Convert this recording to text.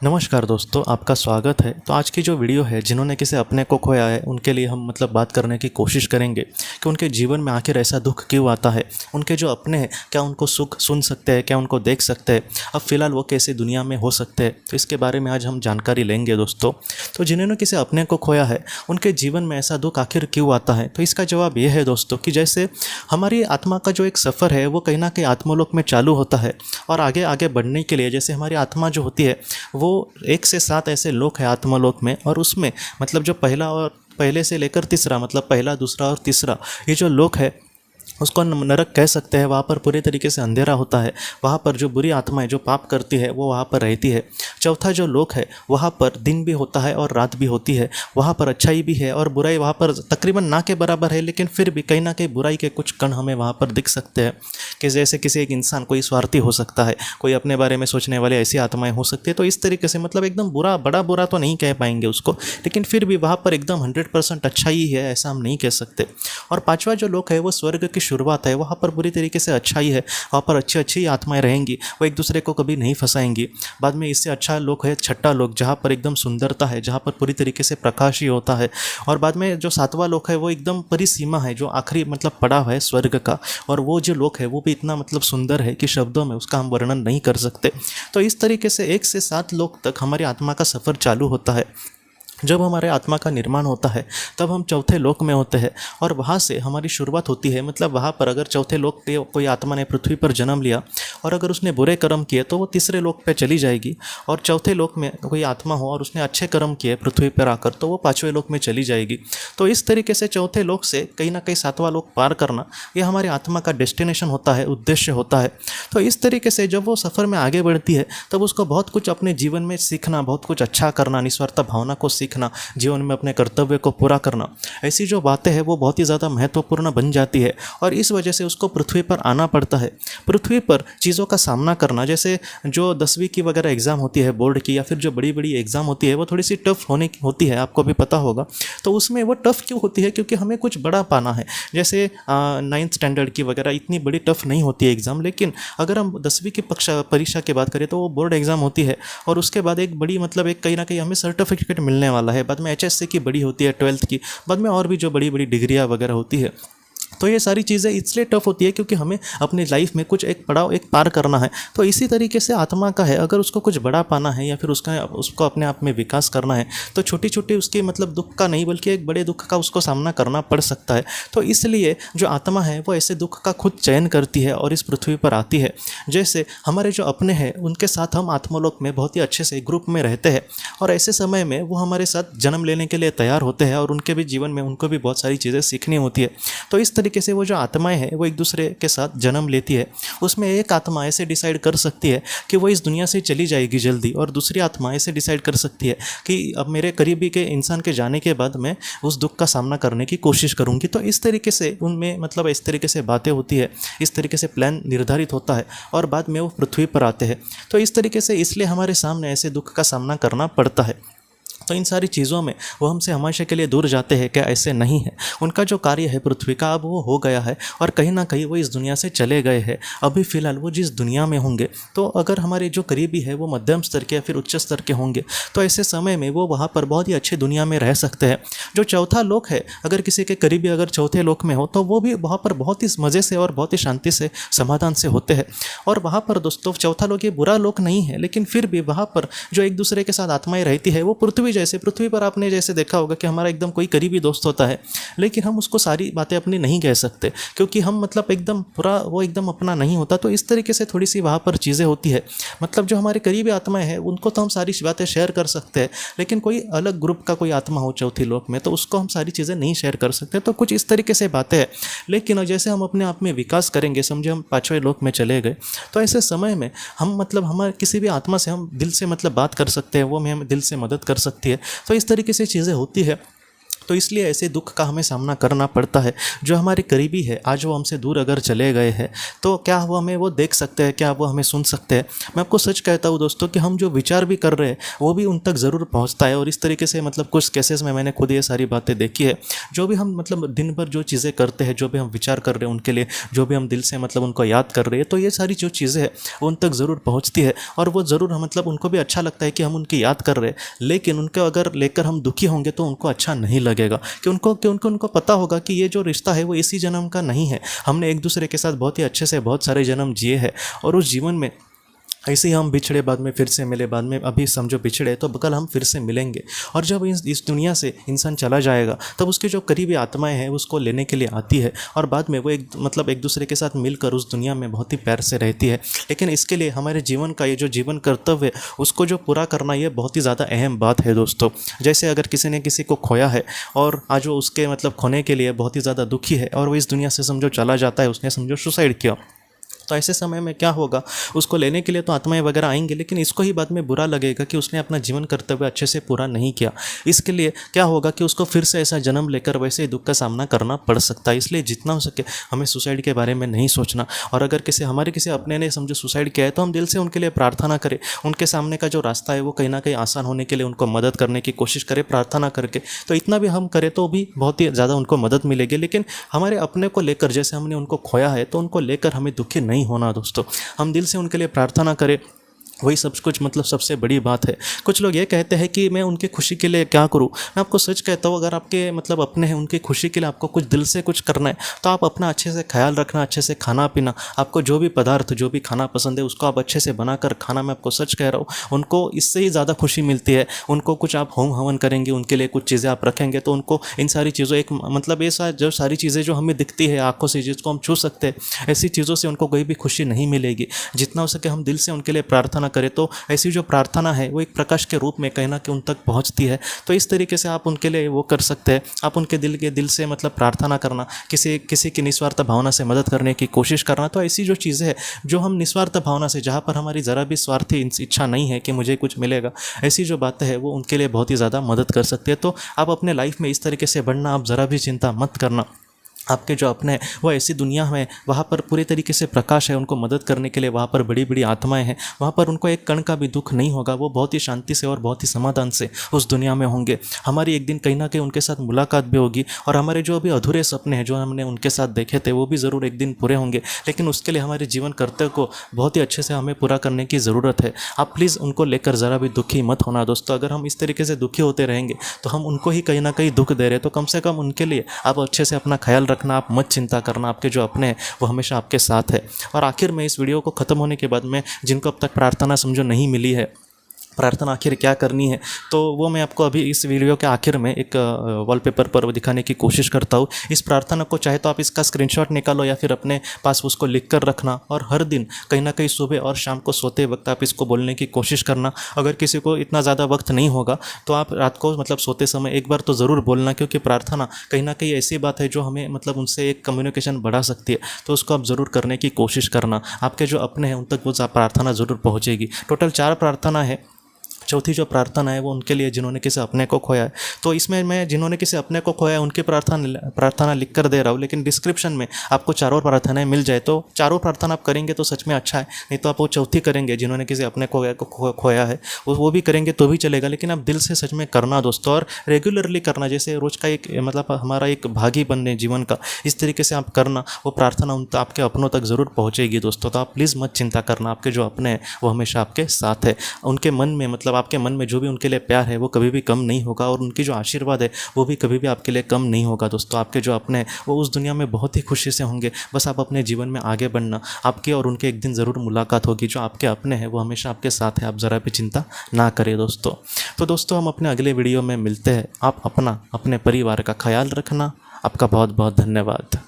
नमस्कार दोस्तों, आपका स्वागत है। तो आज की जो वीडियो है, जिन्होंने किसी अपने को खोया है उनके लिए हम बात करने की कोशिश करेंगे कि उनके जीवन में आखिर ऐसा दुख क्यों आता है। उनके जो अपने हैं, क्या उनको सुख सुन सकते हैं, क्या उनको देख सकते हैं, अब फिलहाल वो कैसे दुनिया में हो सकते हैं। तो इसके बारे में आज हम जानकारी लेंगे दोस्तों। तो जिन्होंने किसी अपने को खोया है उनके जीवन में ऐसा दुख आखिर क्यों आता है, तो इसका जवाब ये है दोस्तों कि जैसे हमारी आत्मा का जो एक सफ़र है वो कहीं ना कहीं आत्मलोक में चालू होता है, और आगे आगे बढ़ने के लिए जैसे हमारी आत्मा जो होती है वो 1 से 7 ऐसे लोक है आत्मलोक में, और उसमें जो पहला और पहले से लेकर तीसरा पहला, दूसरा और तीसरा ये जो लोक है उसको नरक कह सकते हैं। वहाँ पर पूरी तरीके से अंधेरा होता है, वहाँ पर जो बुरी आत्माएं जो पाप करती है वो वहाँ पर रहती है। चौथा जो लोक है वहाँ पर दिन भी होता है और रात भी होती है, वहाँ पर अच्छाई भी है और बुराई वहाँ पर तकरीबन ना के बराबर है, लेकिन फिर भी कहीं ना कहीं बुराई के कुछ कण हमें वहाँ पर दिख सकते हैं। कि जैसे किसी एक इंसान कोई स्वार्थी हो सकता है, कोई अपने बारे में सोचने वाले ऐसी आत्माएं हो सकती है। तो इस तरीके से एकदम बुरा, बड़ा बुरा तो नहीं कह पाएंगे उसको, लेकिन फिर भी वहाँ पर एकदम 100% अच्छा ही है ऐसा हम नहीं कह सकते। और पांचवा जो लोक है वो स्वर्ग की शुरुआत है, वहाँ पर पूरी तरीके से अच्छा ही है, वहाँ पर अच्छी अच्छी आत्माएं रहेंगी, वो एक दूसरे को कभी नहीं फंसाएंगी। बाद में इससे अच्छा लोक है छठा लोक, जहाँ पर एकदम सुंदरता है, जहाँ पर पूरी तरीके से प्रकाश ही होता है। और बाद में जो सातवां लोक है वो एकदम परिसीमा है, जो आखिरी पड़ाव है स्वर्ग का, और वो जो लोक है वो भी इतना सुंदर है कि शब्दों में उसका हम वर्णन नहीं कर सकते। तो इस तरीके से 1 से 7 लोक तक हमारी आत्मा का सफ़र चालू होता है। जब हमारे आत्मा का निर्माण होता है तब हम चौथे लोक में होते हैं, और वहाँ से हमारी शुरुआत होती है। वहाँ पर अगर चौथे लोक के कोई आत्मा ने पृथ्वी पर जन्म लिया और अगर उसने बुरे कर्म किए तो वो तीसरे लोक पे चली जाएगी, और चौथे लोक में कोई आत्मा हो और उसने अच्छे कर्म किए पृथ्वी पर आकर तो वो पाँचवें लोक में चली जाएगी। तो इस तरीके से चौथे लोक से कहीं ना कहीं सातवां लोक पार करना ये हमारी आत्मा का डेस्टिनेशन होता है, उद्देश्य होता है। तो इस तरीके से जब वो सफ़र में आगे बढ़ती है तब उसको बहुत कुछ अपने जीवन में सीखना, बहुत कुछ अच्छा करना, निस्वार्थ भावना को सीखना, जीवन में अपने कर्तव्य को पूरा करना, ऐसी जो बातें हैं वो बहुत ही ज़्यादा महत्वपूर्ण बन जाती है। और इस वजह से उसको पृथ्वी पर आना पड़ता है। पृथ्वी पर चीज़ों का सामना करना, जैसे जो 10वीं की वगैरह एग्ज़ाम होती है बोर्ड की, या फिर जो बड़ी बड़ी एग्ज़ाम होती है वो थोड़ी सी टफ होती है, आपको भी पता होगा। तो उसमें वो टफ़ क्यों होती है? क्योंकि हमें कुछ बड़ा पाना है। जैसे 9th स्टैंडर्ड की वगैरह इतनी बड़ी टफ नहीं होती है एग्ज़ाम, लेकिन अगर हम 10वीं की परीक्षा की बात करें तो वो बोर्ड एग्ज़ाम होती है, और उसके बाद एक बड़ी एक कहीं ना कहीं हमें सर्टिफिकेट मिलने वाला है। बाद में HSC की बड़ी होती है 12th की, बाद में और भी जो बड़ी बड़ी डिग्रियाँ वगैरह होती है। तो ये सारी चीज़ें इसलिए टफ होती है क्योंकि हमें अपनी लाइफ में कुछ एक पड़ाव एक पार करना है। तो इसी तरीके से आत्मा का है, अगर उसको कुछ बड़ा पाना है या फिर उसको अपने आप में विकास करना है तो छोटी छोटी उसकी दुख का नहीं बल्कि एक बड़े दुख का उसको सामना करना पड़ सकता है। तो इसलिए जो आत्मा है वो ऐसे दुख का खुद चयन करती है और इस पृथ्वी पर आती है। जैसे हमारे जो अपने हैं उनके साथ हम आत्मलोक में बहुत ही अच्छे से ग्रुप में रहते हैं, और ऐसे समय में वो हमारे साथ जन्म लेने के लिए तैयार होते हैं, और उनके भी जीवन में उनको भी बहुत सारी चीज़ें सीखनी होती है। तो इस तरीके से वो जो आत्माएं हैं वो एक दूसरे के साथ जन्म लेती है। उसमें एक आत्मा ऐसे डिसाइड कर सकती है कि वो इस दुनिया से चली जाएगी जल्दी, और दूसरी आत्मा ऐसे डिसाइड कर सकती है कि अब मेरे करीबी के इंसान के जाने के बाद मैं उस दुख का सामना करने की कोशिश करूंगी। तो इस तरीके से उनमें इस तरीके से बातें होती है, इस तरीके से प्लान निर्धारित होता है, और बाद में वो पृथ्वी पर आते हैं। तो इस तरीके से इसलिए हमारे सामने ऐसे दुख का सामना करना पड़ता है। तो इन सारी चीज़ों में वो हमसे हमेशा के लिए दूर जाते हैं, क्या ऐसे नहीं है? उनका जो कार्य है पृथ्वी का अब वो हो गया है, और कहीं ना कहीं वो इस दुनिया से चले गए हैं। अभी फ़िलहाल वो जिस दुनिया में होंगे, तो अगर हमारे जो करीबी है वो मध्यम स्तर के या फिर उच्च स्तर के होंगे तो ऐसे समय में वो वहाँ पर बहुत ही अच्छी दुनिया में रह सकते हैं। जो चौथा लोक है, अगर किसी के करीबी अगर चौथे लोक में हो तो वो भी वहाँ पर बहुत ही मज़े से और बहुत ही शांति से समाधान से होते हैं। और वहाँ पर दोस्तों चौथा लोक ये बुरा लोक नहीं है, लेकिन फिर भी वहाँ पर जो एक दूसरे के साथ आत्माएं रहती है वो पृथ्वी पर आपने जैसे देखा होगा कि हमारा एकदम कोई करीबी दोस्त होता है, लेकिन हम उसको सारी बातें अपनी नहीं कह सकते क्योंकि हम एकदम पूरा वो एकदम अपना नहीं होता। तो इस तरीके से थोड़ी सी वहाँ पर चीज़ें होती है। जो हमारे करीबी आत्माएं हैं उनको तो हम सारी बातें शेयर कर सकते हैं, लेकिन कोई अलग ग्रुप का कोई आत्मा हो चौथी लोक में तो उसको हम सारी चीज़ें नहीं शेयर कर सकते। तो कुछ इस तरीके से बातें हैं। लेकिन जैसे हम अपने आप में विकास करेंगे, समझे हम पाँचवें लोक में चले गए, तो ऐसे समय में हम हमारे किसी भी आत्मा से हम दिल से बात कर सकते हैं, वो हमें दिल से मदद कर सकती है। तो इस तरीके से चीज़ें होती है। तो इसलिए ऐसे दुख का हमें सामना करना पड़ता है। जो हमारे करीबी है, आज वो हमसे दूर अगर चले गए हैं तो क्या वो हमें वो देख सकते हैं, क्या वो हमें सुन सकते हैं? मैं आपको सच कहता हूँ दोस्तों कि हम जो विचार भी कर रहे हैं वो भी उन तक ज़रूर पहुँचता है। और इस तरीके से मतलब कुछ केसेस में मैंने खुद ये सारी बातें देखी है। जो भी हम मतलब दिन भर जो चीज़ें करते हैं, जो भी हम विचार कर रहे हैं उनके लिए, जो भी हम दिल से मतलब उनको याद कर रहे हैं, तो ये सारी जो चीज़ें हैं वो उन तक ज़रूर पहुँचती है। और वो ज़रूर मतलब उनको भी अच्छा लगता है कि हम उनकी याद कर रहे हैं, लेकिन उनको अगर लेकर हम दुखी होंगे तो उनको अच्छा नहीं लगेगा। कि उनको पता होगा कि ये जो रिश्ता है वो इसी जन्म का नहीं है। हमने एक दूसरे के साथ बहुत ही अच्छे से बहुत सारे जन्म जिए हैं, और उस जीवन में ऐसे ही हम बिछड़े, बाद में फिर से मिले, बाद में अभी समझो बिछड़े तो कल हम फिर से मिलेंगे। और जब इस दुनिया से इंसान चला जाएगा तब उसके जो करीबी आत्माएं हैं उसको लेने के लिए आती है, और बाद में वो एक दूसरे के साथ मिलकर उस दुनिया में बहुत ही प्यार से रहती है। लेकिन इसके लिए हमारे जीवन का ये जो जीवन कर्तव्य है उसको जो पूरा करना, ये बहुत ही ज़्यादा अहम बात है दोस्तों। जैसे अगर किसी ने किसी को खोया है और आज वो उसके मतलब खोने के लिए बहुत ही ज़्यादा दुखी है, और वो इस दुनिया से समझो चला जाता है, उसने समझो सुसाइड किया, तो ऐसे समय में क्या होगा, उसको लेने के लिए तो आत्माएं वगैरह आएंगे, लेकिन इसको ही बाद में बुरा लगेगा कि उसने अपना जीवन कर्तव्य अच्छे से पूरा नहीं किया। इसके लिए क्या होगा कि उसको फिर से ऐसा जन्म लेकर वैसे ही दुख का सामना करना पड़ सकता है। इसलिए जितना हो सके हमें सुसाइड के बारे में नहीं सोचना। और अगर हमारे किसी अपने ने समझो सुसाइड किया है तो हम दिल से उनके लिए प्रार्थना करें, उनके सामने का जो रास्ता है वो कहीं ना कहीं आसान होने के लिए उनको मदद करने की कोशिश करें प्रार्थना करके। तो इतना भी हम करें तो भी बहुत ही ज़्यादा उनको मदद मिलेगी। लेकिन हमारे अपने को लेकर, जैसे हमने उनको खोया है तो उनको लेकर हमें दुखी नहीं होना दोस्तों। हम दिल से उनके लिए प्रार्थना करें, वही सब कुछ मतलब सबसे बड़ी बात है। कुछ लोग ये कहते हैं कि मैं उनकी खुशी के लिए क्या करूं। मैं आपको सच कहता हूं, अगर आपके मतलब अपने हैं, उनकी खुशी के लिए आपको कुछ दिल से कुछ करना है तो आप अपना अच्छे से ख्याल रखना, अच्छे से खाना पीना, आपको जो भी पदार्थ, जो भी खाना पसंद है उसको आप अच्छे से बनाकर खाना। मैं आपको सच कह रहा हूँ, उनको इससे ही ज़्यादा खुशी मिलती है। उनको कुछ आप होम हवन करेंगे, उनके लिए कुछ चीज़ें आप रखेंगे तो उनको इन सारी चीज़ों एक मतलब ये जो सारी चीज़ें जो हमें दिखती है आँखों से, जिसको हम छू सकते हैं, ऐसी चीज़ों से उनको कोई भी खुशी नहीं मिलेगी। जितना हो सके हम दिल से उनके लिए प्रार्थना करें तो ऐसी जो प्रार्थना है वो एक प्रकाश के रूप में कहीं ना कहीं उन तक पहुंचती है। तो इस तरीके से आप उनके लिए वो कर सकते हैं। आप उनके दिल से मतलब प्रार्थना करना, किसी की निस्वार्थ भावना से मदद करने की कोशिश करना। तो ऐसी जो चीज़ें हैं जो हम निस्वार्थ भावना से, जहाँ पर हमारी ज़रा भी स्वार्थी इच्छा नहीं है कि मुझे कुछ मिलेगा, ऐसी जो बातें हैं वो उनके लिए बहुत ही ज़्यादा मदद कर सकती है। तो आप अपने लाइफ में इस तरीके से बढ़ना, आप ज़रा भी चिंता मत करना। आपके जो अपने हैं वो ऐसी दुनिया में, वहाँ पर पूरे तरीके से प्रकाश है, उनको मदद करने के लिए वहाँ पर बड़ी बड़ी आत्माएं हैं, वहाँ पर उनको एक कण का भी दुख नहीं होगा। वो बहुत ही शांति से और बहुत ही समाधान से उस दुनिया में होंगे। हमारी एक दिन कहीं ना कहीं उनके साथ मुलाकात भी होगी, और हमारे जो अभी अधूरे सपने हैं जो हमने उनके साथ देखे थे वो भी ज़रूर एक दिन पूरे होंगे। लेकिन उसके लिए हमारे जीवन कर्तव्य को बहुत ही अच्छे से हमें पूरा करने की ज़रूरत है। आप प्लीज़ उनको लेकर ज़रा भी दुखी मत होना दोस्तों। अगर हम इस तरीके से दुखी होते रहेंगे तो हम उनको ही कहीं ना कहीं दुख दे रहे हैं। तो कम से कम उनके लिए आप अच्छे से अपना ख्याल रखना, आप मत चिंता करना। आपके जो अपने हैं वो हमेशा आपके साथ है। और आखिर में इस वीडियो को ख़त्म होने के बाद में, जिनको अब तक प्रार्थना समझो नहीं मिली है, प्रार्थना आखिर क्या करनी है, तो वो मैं आपको अभी इस वीडियो के आखिर में एक वॉलपेपर पर दिखाने की कोशिश करता हूँ। इस प्रार्थना को चाहे तो आप इसका स्क्रीनशॉट निकालो या फिर अपने पास उसको लिख कर रखना, और हर दिन कहीं ना कहीं सुबह और शाम को सोते वक्त आप इसको बोलने की कोशिश करना। अगर किसी को इतना ज़्यादा वक्त नहीं होगा तो आप रात को मतलब सोते समय एक बार तो ज़रूर बोलना, क्योंकि प्रार्थना कहीं ना कहीं ऐसी बात है जो हमें मतलब उनसे एक कम्युनिकेशन बढ़ा सकती है। तो उसको आप ज़रूर करने की कोशिश करना। आपके जो अपने हैं उन तक वो प्रार्थना ज़रूर पहुँचेगी। टोटल 4 प्रार्थना है। चौथी जो प्रार्थना है वो उनके लिए जिन्होंने किसी अपने को खोया है। तो इसमें मैं जिन्होंने किसी अपने को खोया है उनकी प्रार्थना लिख कर दे रहा हूँ, लेकिन डिस्क्रिप्शन में आपको चारों प्रार्थनाएं मिल जाए तो चारों प्रार्थना आप करेंगे तो सच में अच्छा है। नहीं तो आप वो चौथी करेंगे जिन्होंने किसी अपने को खोया है, वो भी करेंगे तो भी चलेगा, लेकिन आप दिल से सच में करना दोस्तों, और रेगुलरली करना। जैसे रोज़ का एक मतलब हमारा एक भाग ही बनने जीवन का, इस तरीके से आप करना। वो प्रार्थना आपके अपनों तक ज़रूर पहुँचेगी दोस्तों। तो आप प्लीज़ मत चिंता करना, आपके जो अपने हैं वो हमेशा आपके साथ है। उनके मन में मतलब आपके मन में जो भी उनके लिए प्यार है वो कभी भी कम नहीं होगा, और उनकी जो आशीर्वाद है वो भी कभी भी आपके लिए कम नहीं होगा दोस्तों। आपके जो अपने हैं वो उस दुनिया में बहुत ही खुशी से होंगे। बस आप अपने जीवन में आगे बढ़ना, आपके और उनके एक दिन ज़रूर मुलाकात होगी। जो आपके अपने हैं वो हमेशा आपके साथ है, आप ज़रा भी चिंता ना करें दोस्तों। तो दोस्तों हम अपने अगले वीडियो में मिलते हैं। आप अपने परिवार का ख्याल रखना। आपका बहुत बहुत धन्यवाद।